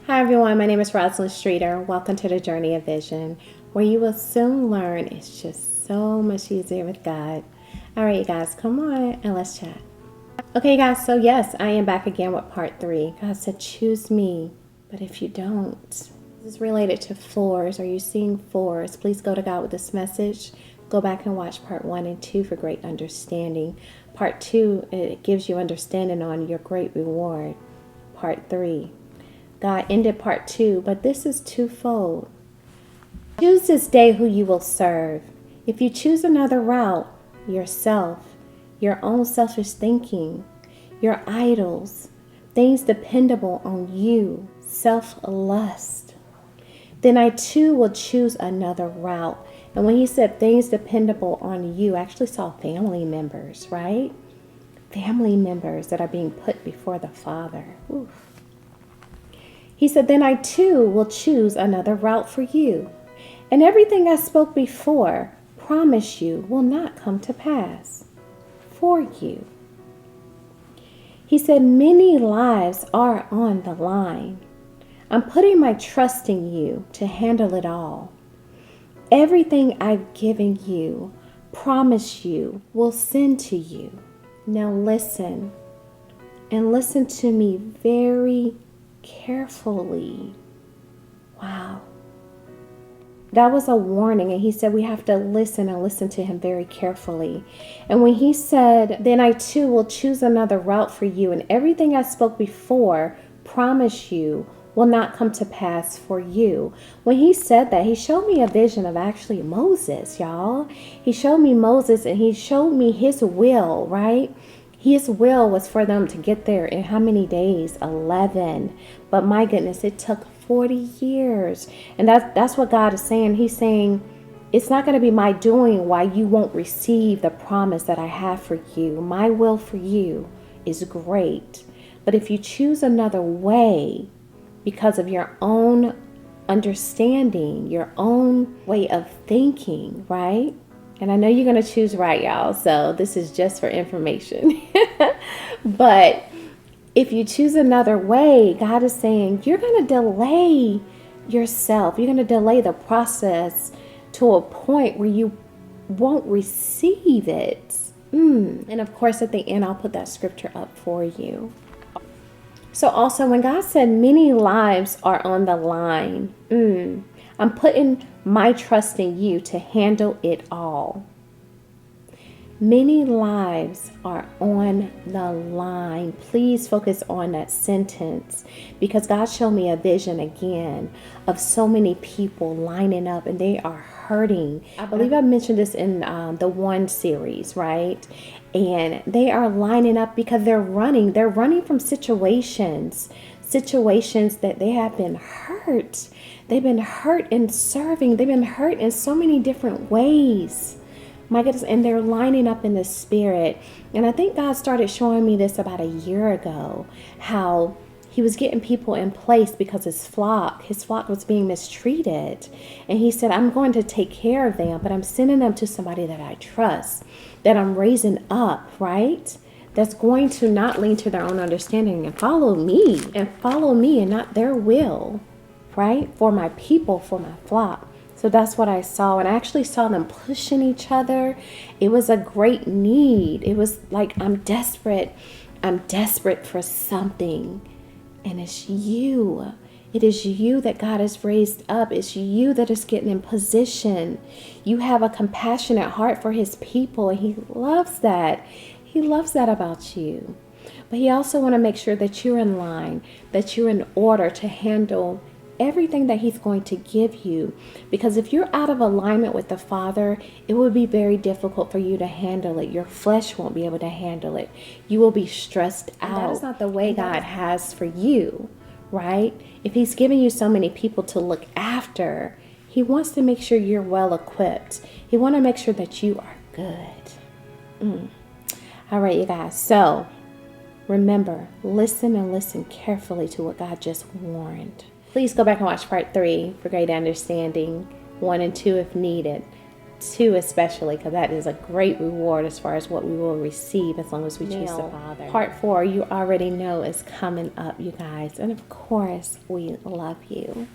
Hi everyone, my name is Rosalind Streeter. Welcome to the Journey of Vision, where you will soon learn it's just so much easier with God. All right, you guys, come on and let's chat. Okay, guys, so yes, I am back again with part 3. God said, choose me, but if you don't, this is related to floors. Are you seeing floors? Please go to God with this message. Go back and watch part 1 and 2 for great understanding. Part 2, it gives you understanding on your great reward. Part 3. God ended part 2, but this is twofold. Choose this day who you will serve. If you choose another route, yourself, your own selfish thinking, your idols, things dependable on you, self-lust, then I too will choose another route. And when he said things dependable on you, I actually saw family members, right? Family members that are being put before the Father. Oof. He said, then I too will choose another route for you. And everything I spoke before, promise you, will not come to pass for you. He said, many lives are on the line. I'm putting my trust in you to handle it all. Everything I've given you, promise you, will send to you. Now listen, and listen to me very carefully. Wow. That was a warning. And he said we have to listen and listen to him very carefully. And when he said, then I too will choose another route for you, and everything I spoke before, promise you, will not come to pass for you. When he said that, he showed me a vision of actually Moses, y'all. He showed me Moses and he showed me his will, right? His will was for them to get there in how many days? 11. But my goodness, it took 40 years. And that's what God is saying. He's saying, it's not going to be my doing why you won't receive the promise that I have for you. My will for you is great. But if you choose another way because of your own understanding, your own way of thinking, right? And I know you're going to choose right, y'all. So this is just for information. But if you choose another way, God is saying you're going to delay yourself. You're going to delay the process to a point where you won't receive it. And of course, at the end, I'll put that scripture up for you. So also, when God said many lives are on the line, I'm putting my trust in you to handle it all. Many lives are on the line. Please focus on that sentence, because God showed me a vision again of so many people lining up and they are hurting. I believe I mentioned this in the One series, right? And they are lining up because they're running. They're running from situations that they have been hurt. They've been hurt in serving. They've been hurt in so many different ways. My goodness, and they're lining up in the spirit. And I think God started showing me this about a year ago, how he was getting people in place because his flock was being mistreated. And he said, I'm going to take care of them, but I'm sending them to somebody that I trust, that I'm raising up, right? That's going to not lean to their own understanding and follow me and not their will, right? For my people, for my flock. So that's what I saw. And I actually saw them pushing each other. It was a great need. It was like, I'm desperate for something. And it's you. It is you that God has raised up. It's you that is getting in position. You have a compassionate heart for his people, and he loves that. He loves that about you. But he also want to make sure that you're in line, that you're in order to handle everything that he's going to give you. Because if you're out of alignment with the Father, it will be very difficult for you to handle it. Your flesh won't be able to handle it. You will be stressed out. And that is not the way God has for you, right? If he's giving you so many people to look after, he wants to make sure you're well equipped. He wants to make sure that you are good. All right, you guys. So remember, listen and listen carefully to what God just warned. Please go back and watch part 3 for great understanding, 1 and 2 if needed. 2 especially, because that is a great reward as far as what we will receive as long as we choose the Father. Part 4, you already know, is coming up, you guys. And of course, we love you.